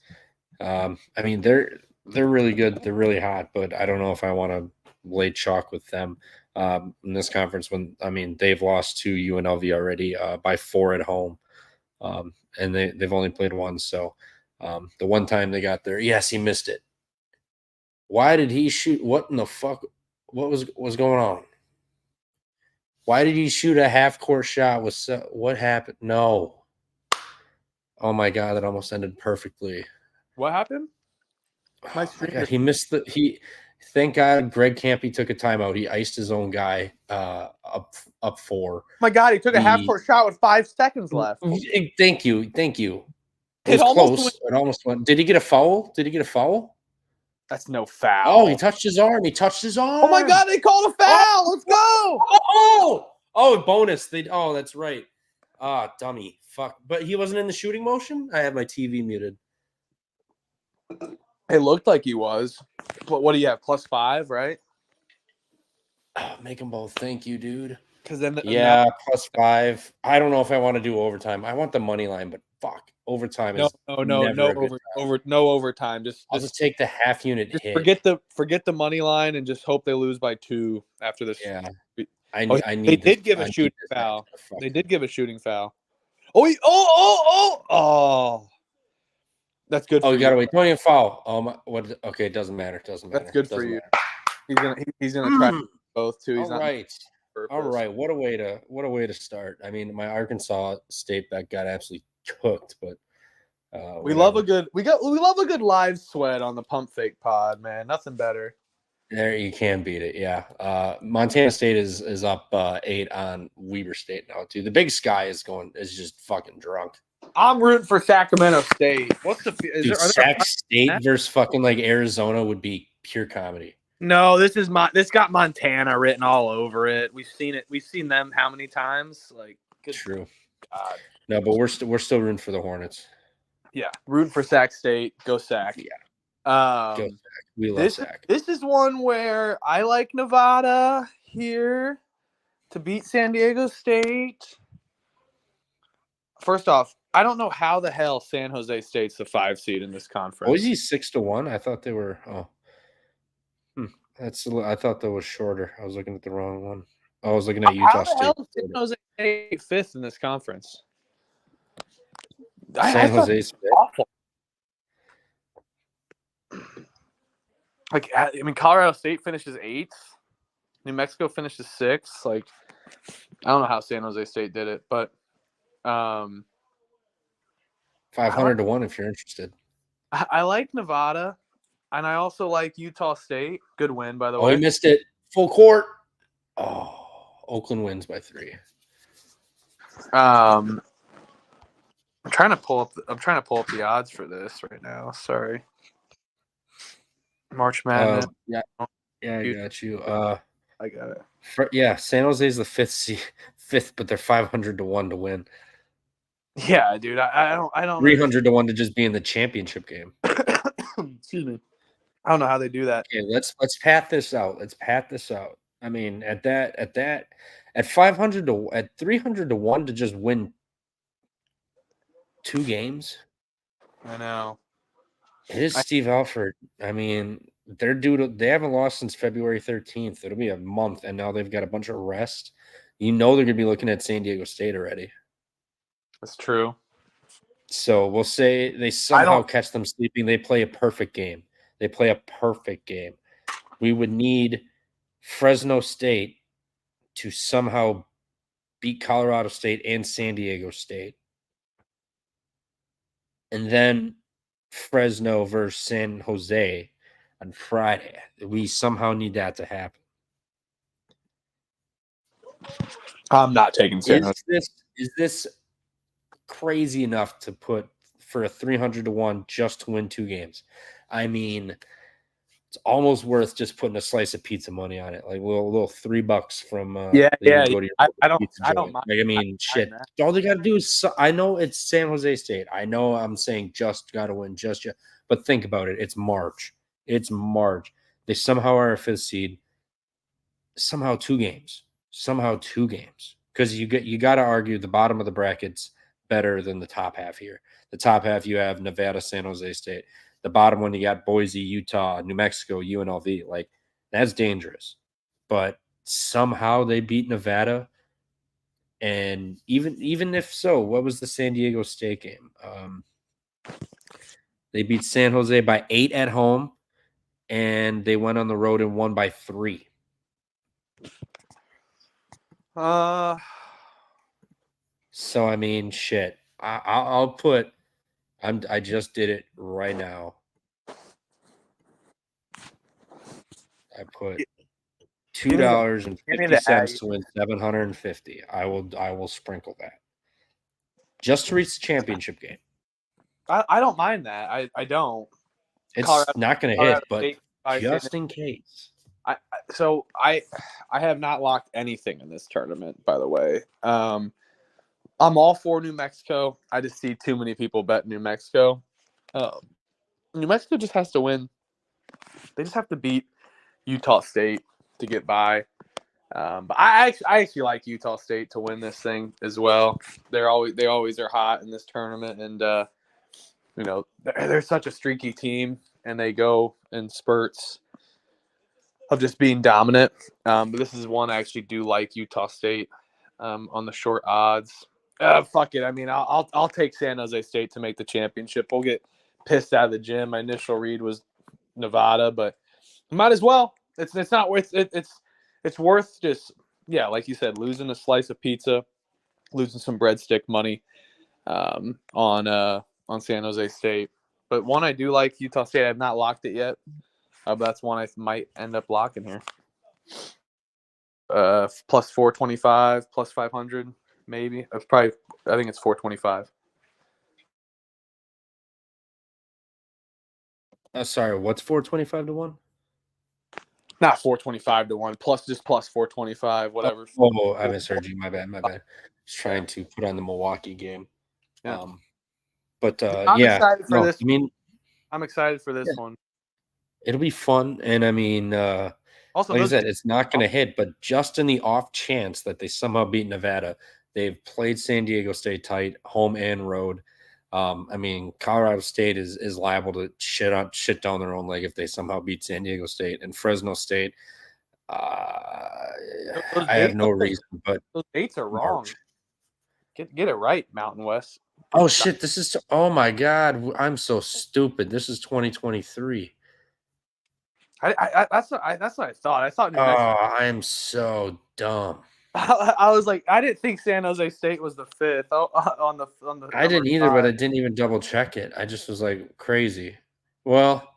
I mean, they're really good. They're really hot, but I don't know if I want to lay chalk with them in this conference when, I mean, they've lost to UNLV already by 4 at home. And they've only played one. So the one time they got there, yes, he missed it. Why did he shoot? What in the fuck? What was going on? Why did he shoot a half-court shot? What happened? No. Oh my god, that almost ended perfectly. What happened? Oh My my stream god, just. he missed the he. Thank God Greg Campy took a timeout. He iced his own guy up 4. My God, he took a half The court shot with 5 seconds left. Thank you. It It was almost close. went. It almost went. Did he get a foul? Did he get a foul? That's no Oh, he foul. touched his arm. He touched his arm. Oh my God, they called a foul. Let's go. Oh, bonus. That's right. Ah, dummy. Fuck. But he wasn't in the shooting motion? I have my TV muted. It looked like he was. But what do you have? +5, right? Oh, make them both. Thank you, dude. Because then Yeah, +5. I don't know if I want to do overtime. I want the money line, but fuck. Overtime is never a good time. no overtime. I'll just take the half unit hit. Forget the money line and just hope they lose by 2 after this. Yeah. I need they this. did give a shooting foul. They did give a shooting foul. Oh. That's good for you. you. Gotta wait. Don't even foul. What? Okay, it doesn't matter. It doesn't matter. That's good for you. He's gonna try both too. He's All right. Purpose. All right. What a way to start. I mean, my Arkansas State bet got absolutely cooked, but we love a good live sweat on the Pump Fake pod, man. Nothing better. There, you can beat it. Yeah. Montana State is up 8 on Weber State now too. The Big Sky is just fucking drunk. I'm rooting for Sacramento State. What's the Sac State versus fucking like Arizona would be pure comedy. No, this got Montana written all over it. We've seen it. We've seen them how many times? Like, good True. God. No, but we're still rooting for the Hornets. Yeah, rooting for Sac State. Go Sac. Yeah. Go Sac. We love Sac. This is one where I like Nevada here to beat San Diego State. First off, I don't know how the hell San Jose State's the 5 seed in this conference. Boise 6-1. I thought they were. I thought that was shorter. I was looking at the wrong one. I was looking at Utah State. How the hell is San Jose State 5th in this conference? San Jose's awful. Like, I mean, Colorado State finishes 8th. New Mexico finishes 6th. Like, I don't know how San Jose State did it, but 500 to 1 if you're interested. I like Nevada, and I also like Utah State. Good win, by the way. Oh, he missed it. Full court. Oh, Oakland wins by 3. I'm trying to pull up the odds for this right now. Sorry. March Madness. Yeah, I got you. I got it. San Jose's the 5th, but they're 500 to 1 to win. Yeah, dude. I don't 300 to 1 to just be in the championship game. Excuse me. I don't know how they do that. Okay, let's pat this out. I mean, at 500 at 300 to 1 to just win 2 games. I know. It is Steve Alford. I mean, they haven't lost since February 13th. It'll be a month, and now they've got a bunch of rest. You know they're gonna be looking at San Diego State already. That's true. So we'll say they somehow catch them sleeping. They play a perfect game. We would need Fresno State to somehow beat Colorado State and San Diego State. And then Fresno versus San Jose on Friday. We somehow need that to happen. I'm not taking San Jose. Is this crazy enough to put for a 300 to 1 just to win 2 games? I mean, it's almost worth just putting a slice of pizza money on it, like a little $3 from yeah. I don't mind. Like, I mean, shit. All they got to do is I know it's San Jose State. I know I'm saying just got to win just yet, but think about it. It's March. They somehow are a 5th seed. Somehow 2 games. Because you got to argue the bottom of the bracket's better than the top half here. The top half you have Nevada, San Jose State. The bottom one you got Boise, Utah, New Mexico, UNLV. Like, that's dangerous. But somehow they beat Nevada. And even if so, what was the San Diego State game? They beat San Jose by 8 at home, and they went on the road and won by 3. So I mean, shit. I'll put I just did it right now. I put $2.50 to win 750. I will sprinkle that just to reach the championship game. I don't mind that. I don't. It's Colorado, not going to hit, but just in case. I have not locked anything in this tournament, by the way. I'm all for New Mexico. I just see too many people bet New Mexico. New Mexico just has to win. They just have to beat Utah State to get by. But I actually like Utah State to win this thing as well. They always are hot in this tournament, and they're such a streaky team, and they go in spurts of just being dominant. But this is one I actually do like Utah State on the short odds. Fuck it. I mean, I'll take San Jose State to make the championship. We'll get pissed out of the gym. My initial read was Nevada, but might as well. It's not worth it. It's worth just like you said, losing a slice of pizza, losing some breadstick money on San Jose State. But one I do like Utah State. I have not locked it yet. But that's one I might end up locking here. Plus 425, plus 500, maybe. I think it's 425. Sorry, what's 425 to 1? Not 425 to 1, plus 425, whatever. Oh, I misheard you. My bad. Just trying to put on the Milwaukee game. Yeah. I'm excited for this. I mean, I'm excited for this one. It'll be fun, and I mean, also, like I said, it's not going to hit, but just in the off chance that they somehow beat Nevada, they've played San Diego State tight, home and road. I mean, Colorado State is liable to shit down their own leg if they somehow beat San Diego State and Fresno State. I have no reason, but those dates are wrong. Get it right, Mountain West. Oh shit! Oh my god! I'm so stupid. This is 2023. That's what I thought. I thought New Mexico. I am so dumb. I was like, I didn't think San Jose State was the 5th on the. I didn't either, but I didn't even double check it. I just was like crazy. Well,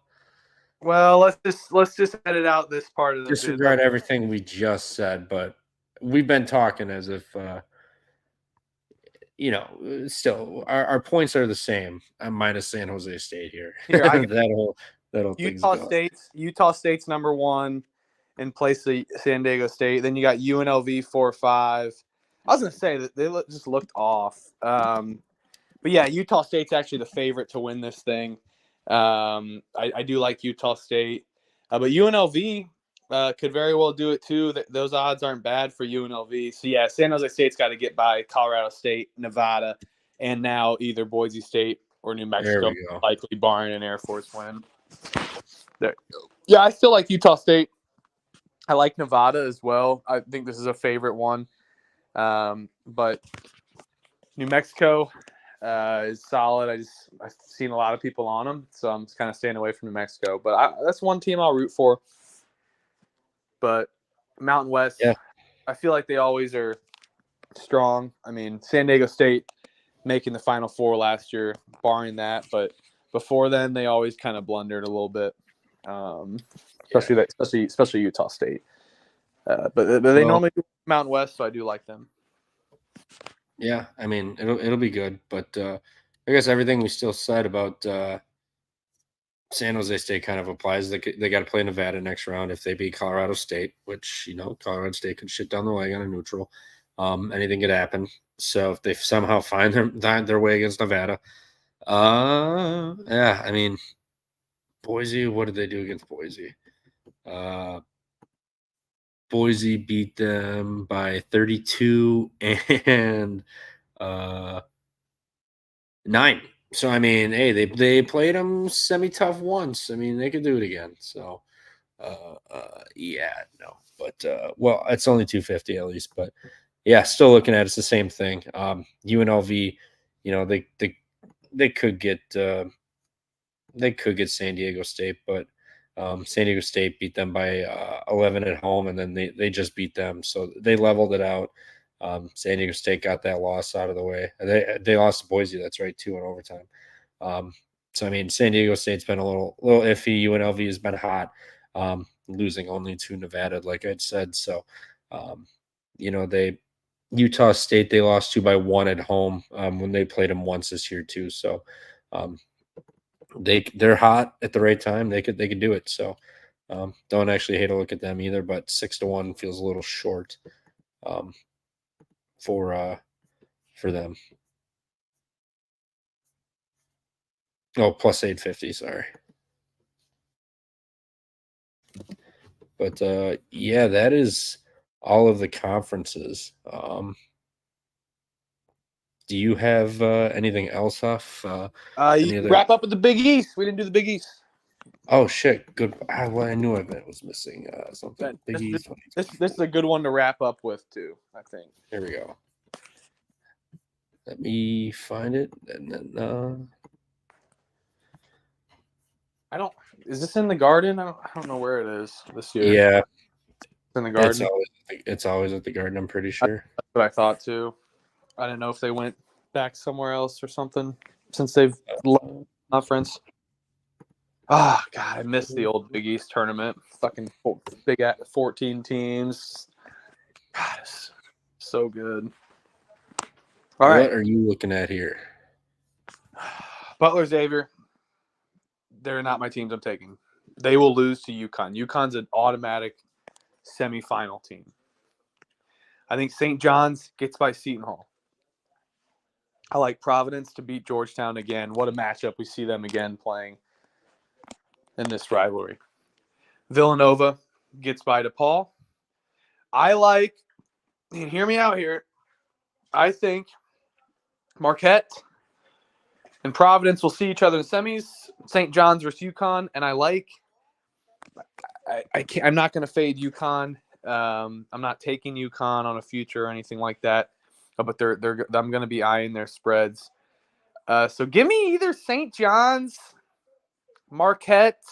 let's just edit out this part of the disregard everything we just said. But we've been talking as if, still our points are the same. Minus San Jose State here. Utah State's number 1 in place of San Diego State. Then you got UNLV 4-5. I was gonna say that they just looked off. But yeah, Utah State's actually the favorite to win this thing. I do like Utah State, but UNLV could very well do it too. Those odds aren't bad for UNLV. So yeah, San Jose State's got to get by Colorado State, Nevada, and now either Boise State or New Mexico, likely barring an Air Force win. There you go. Yeah, I still like Utah State. I like Nevada as well. I think this is a favorite one. But New Mexico is solid. I've seen a lot of people on them, so I'm just kind of staying away from New Mexico. But that's one team I'll root for. But Mountain West, I feel like they always are strong. I mean, San Diego State making the Final Four last year, barring that. But before then, they always kind of blundered a little bit, especially Utah State. But they normally do Mountain West, so I do like them. Yeah, I mean, it'll be good. But I guess everything we still said about San Jose State kind of applies. They got to play Nevada next round if they beat Colorado State, which, Colorado State could shit down the leg on a neutral. Anything could happen. So if they somehow find their way against Nevada, I mean, Boise, what did they do against Boise? Boise beat them by 32 and 9. So, I mean, hey, they played them semi-tough once. I mean, they could do it again. So, But, it's only 250 at least. But, yeah, still looking at it's the same thing. UNLV, they could get San Diego State, but San Diego State beat them by 11 at home, and then they just beat them. So they leveled it out. San Diego State got that loss out of the way. They lost to Boise, that's right, 2 in overtime. So I mean, San Diego State's been a little iffy. UNLV has been hot, losing only to Nevada, like I'd said. So, Utah State they lost to by 1 at home when they played them once this year too. So, um, they're hot at the right time. They could do it. So, don't actually hate to look at them either. But 6-1 feels a little short um, for them. Oh, plus 850. Sorry. But yeah, that is all of the conferences. Do you have anything else off? You wrap up with the Big East. We didn't do the Big East. Oh shit! Good. Well, I knew I was missing something. Big East. This is a good one to wrap up with too. I think. Here we go. Let me find it, and then. Is this in the Garden? I don't know where it is this year. Yeah, it's in the Garden. It's always at the Garden. I'm pretty sure. That's what I thought too. I didn't know if they went back somewhere else or something since they've left the conference. Oh God, I missed the old Big East tournament. Fucking big 14 teams. God, it's so good. All right, what are you looking at here? Butler Xavier. They're not my teams I'm taking. They will lose to UConn. UConn's an automatic semifinal team. I think St. John's gets by Seton Hall. I like Providence to beat Georgetown again. What a matchup. We see them again playing in this rivalry. Villanova gets by DePaul. I like, and hear me out here, I think Marquette and Providence will see each other in semis. St. John's versus UConn, and I'm not going to fade UConn. I'm not taking UConn on a future or anything like that, but I'm going to be eyeing their spreads. So give me either St. John's, Marquette.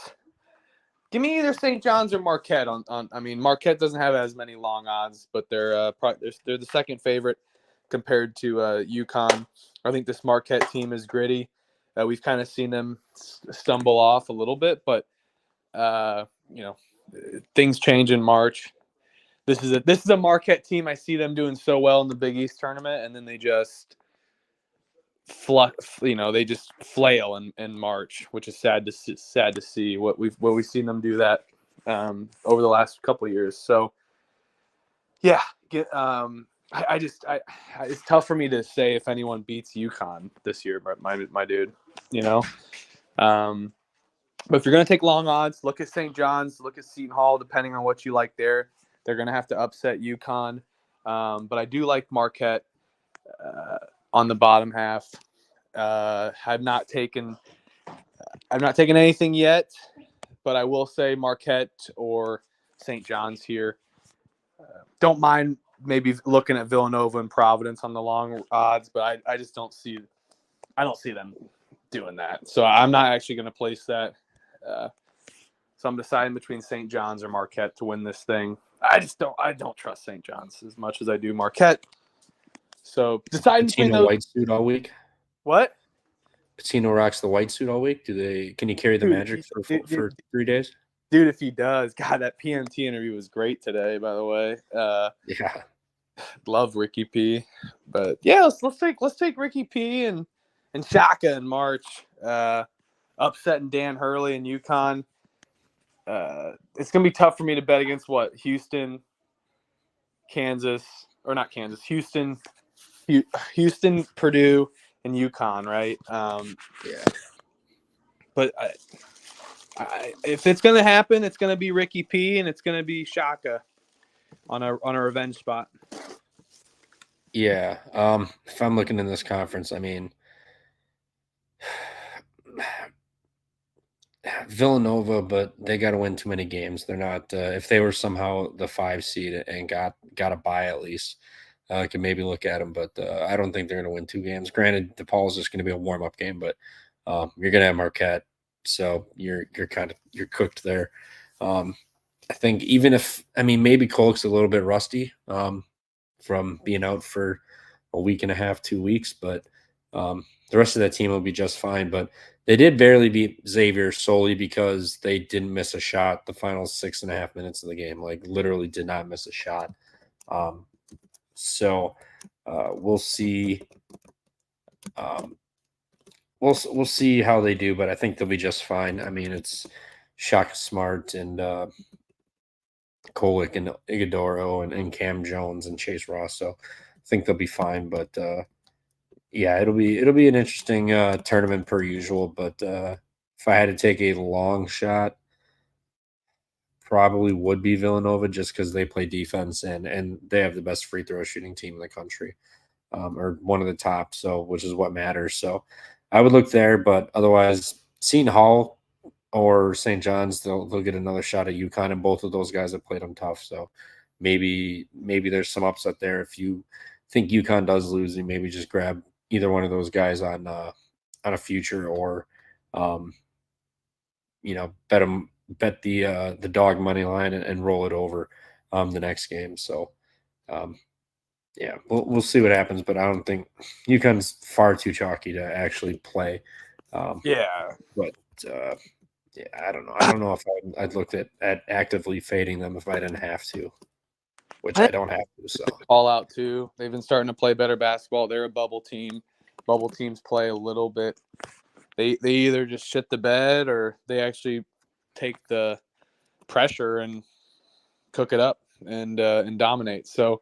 Give me either St. John's or Marquette. I mean, Marquette doesn't have as many long odds, but they're the second favorite compared to UConn. I think this Marquette team is gritty. We've kind of seen them stumble off a little bit, but things change in March. This is a Marquette team. I see them doing so well in the Big East tournament, and then they just they just flail in March, which is sad to see what we've seen them do that over the last couple of years. So yeah, it's tough for me to say if anyone beats UConn this year, but my dude, but if you're going to take long odds, look at St. John's, look at Seton Hall, depending on what you like there. They're going to have to upset UConn. But I do like Marquette on the bottom half. I've not taken anything yet, but I will say Marquette or St. John's here. Don't mind maybe looking at Villanova and Providence on the long odds, but I just don't see them doing that. So I'm not actually going to place that. So I'm deciding between St. John's or Marquette to win this thing. I don't trust St. John's as much as I do Marquette. So deciding between those. White suit all week. What? Pitino rocks the white suit all week. Can you carry the Magic for 3 days? Dude, if he does, God, that PMT interview was great today. By the way, yeah, love Ricky P. But yeah, let's take Ricky P and Shaka in March. Upsetting Dan Hurley and UConn. It's gonna be tough for me to bet against Houston, Kansas, or not Kansas, Houston, Purdue, and UConn, right? Yeah. But if it's gonna happen, it's gonna be Ricky P and it's gonna be Shaka on a revenge spot. Yeah. If I'm looking in this conference, I mean, Villanova, but they got to win too many games. They're not. If they were somehow the 5 seed and got a bye at least, I could maybe look at them. But I don't think they're going to win 2 games. Granted, DePaul is just going to be a warm up game, but you're going to have Marquette, so you're cooked there. I think maybe Kolk's a little bit rusty from being out for a week and a half, 2 weeks, but The rest of that team will be just fine. But they did barely beat Xavier solely because they didn't miss a shot the final 6.5 minutes of the game. Like literally did not miss a shot. So we'll see. We'll see how they do, but I think they'll be just fine. I mean, it's Shaka Smart and Kolick and Igadoro and Cam Jones and Chase Ross. So I think they'll be fine. But yeah, it'll be an interesting tournament per usual. But if I had to take a long shot, probably would be Villanova just because they play defense and they have the best free throw shooting team in the country, or one of the top. So which is what matters. So I would look there, but otherwise, Seton Hall or St. John's, they'll get another shot at UConn, and both of those guys have played them tough. So maybe there's some upset there. If you think UConn does lose, you maybe just grab either one of those guys on a future, or bet the dog money line and roll it over the next game. So yeah, we'll see what happens, but I don't think UConn's far too chalky to actually play. Yeah, but yeah, I don't know. I don't know if I'd looked at actively fading them if I didn't have to, which I don't have to. So call out too. They've been starting to play better basketball. They're a bubble team. Bubble teams play a little bit. They either just shit the bed or they actually take the pressure and cook it up and dominate. So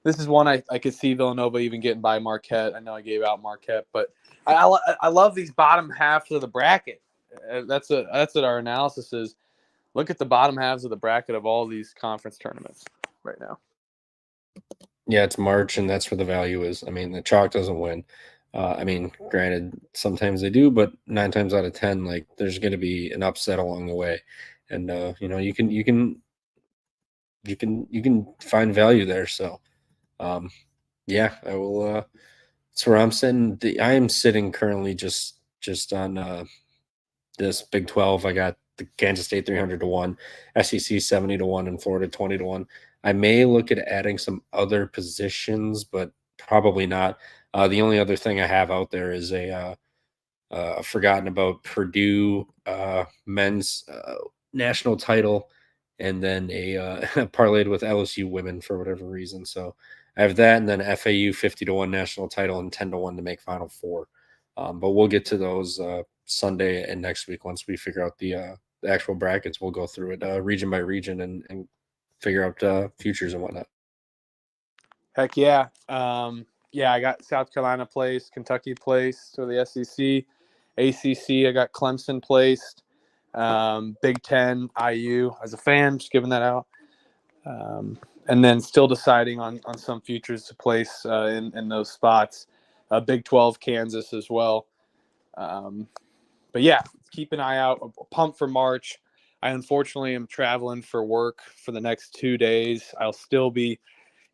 this is one I could see Villanova even getting by Marquette. I know I gave out Marquette, but I love these bottom halves of the bracket. That's what our analysis is. Look at the bottom halves of the bracket of all these conference tournaments right now. Yeah, it's March, and that's where the value is. I mean, the chalk doesn't win. I mean, granted, sometimes they do, but 9 times out of 10, like there's going to be an upset along the way, and you can find value there. So, yeah, I will. That's where I'm sitting. I am sitting currently just on this Big 12. I got the Kansas State 300-1, SEC 70-1, and Florida 20-1. I may look at adding some other positions, but probably not. The only other thing I have out there is a forgotten about Purdue men's national title, and then a parlayed with LSU women for whatever reason. So I have that, and then FAU 50-1 national title and 10-1 to make Final Four. But we'll get to those Sunday and next week once we figure out the actual brackets. We'll go through it region by region and figure out futures and whatnot. Heck yeah. Yeah, I got South Carolina placed, Kentucky placed for the SEC. ACC, I got Clemson placed. Big Ten, IU, as a fan, just giving that out. And then still deciding on some futures to place in those spots. Big 12, Kansas as well. But yeah, keep an eye out. Pump for March. I unfortunately am traveling for work for the next 2 days. I'll still be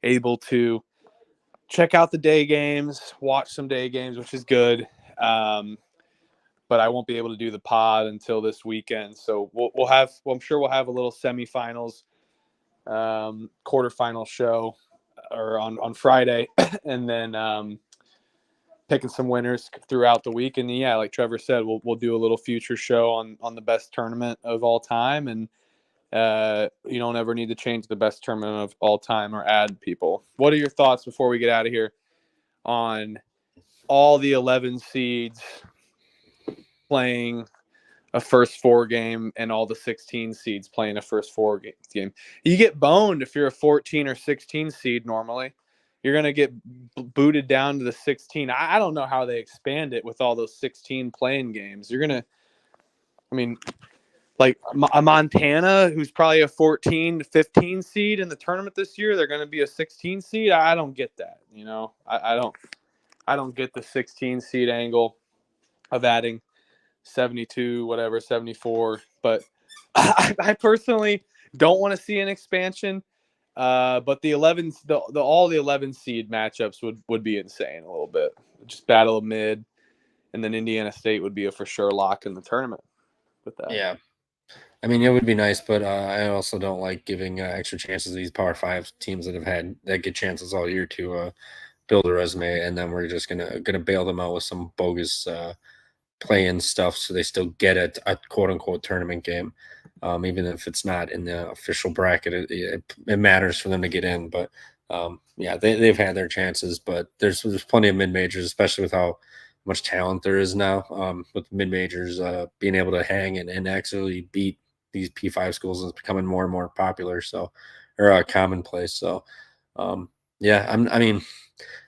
able to check out the day games, watch some day games, which is good. But I won't be able to do the pod until this weekend. So we'll have. Well, I'm sure we'll have a little semifinals, quarterfinal show, or on Friday, and then picking some winners throughout the week. And yeah, like Trevor said, we'll do a little future show on the best tournament of all time. And you don't ever need to change the best tournament of all time or add people. What are your thoughts before we get out of here on all the 11 seeds playing a first four game and all the 16 seeds playing a first four game? You get boned if you're a 14 or 16 seed normally. You're going to get booted down to the 16. I don't know how they expand it with all those 16 playing games. You're going to, I mean, like a Montana, who's probably a 14 to 15 seed in the tournament this year, they're going to be a 16 seed. I don't get that. I don't get the 16 seed angle of adding 72, whatever, 74. But I personally don't want to see an expansion. But the all the 11 seed matchups would be insane a little bit. Just battle of mid, and then Indiana State would be a for sure lock in the tournament with that. Yeah. I mean, it would be nice, but I also don't like giving extra chances to these Power 5 teams that get chances all year to build a resume, and then we're just gonna bail them out with some bogus play-in stuff, so they still get a quote unquote tournament game, even if it's not in the official bracket. It matters for them to get in, but yeah, they've had their chances, but there's plenty of mid majors, especially with how much talent there is now. With mid majors being able to hang and actually beat these P5 schools is becoming more and more popular. So, or commonplace. So, yeah, I mean,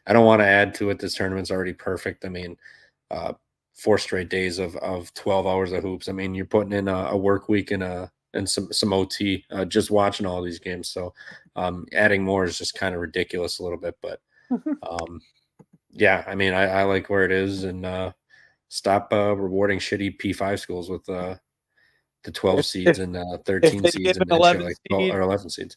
I don't want to add to it. This tournament's already perfect. I mean, 4 straight days of 12 hours of hoops. I mean, you're putting in a work week and some OT just watching all these games. So adding more is just kind of ridiculous a little bit. But yeah, I mean, I like where it is, and stop rewarding shitty P5 schools with the 12 seeds and If 13 they seeds give an and shit 11 like 12 seed, or 11 seeds.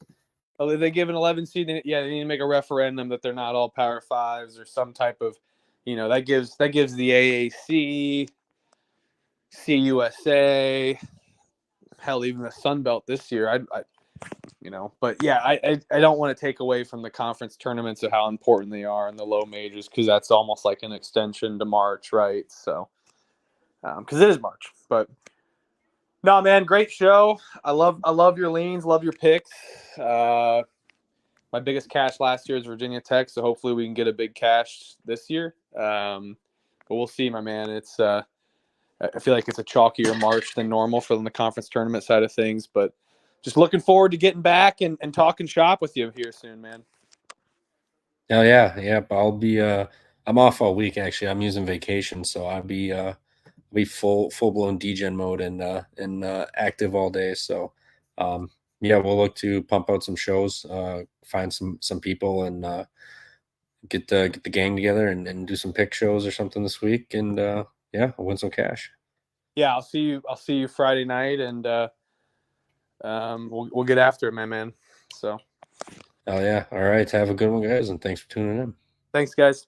if they give an 11 seed, then, yeah, they need to make a referendum that they're not all Power Fives or some type of, that gives the AAC, CUSA, hell, even the Sun Belt this year. But yeah, I don't want to take away from the conference tournaments of how important they are in the low majors, because that's almost like an extension to March, right? So, because it is March, but no, man, great show. I love your leans, love your picks. My biggest cash last year is Virginia Tech, so hopefully we can get a big cash this year. But we'll see, my man. It's I feel like it's a chalkier March than normal for the conference tournament side of things, but just looking forward to getting back and talking shop with you here soon, man. Oh yeah. I'll be I'm off all week actually. I'm using vacation, so I'll be full blown degen mode and active all day. So yeah, we'll look to pump out some shows, find some people, and get the gang together and do some pick shows or something this week, and yeah, I'll win some cash. Yeah, I'll see you Friday night, and we'll get after it, my man. So Oh yeah. All right. Have a good one, guys, and thanks for tuning in. thanks, guys.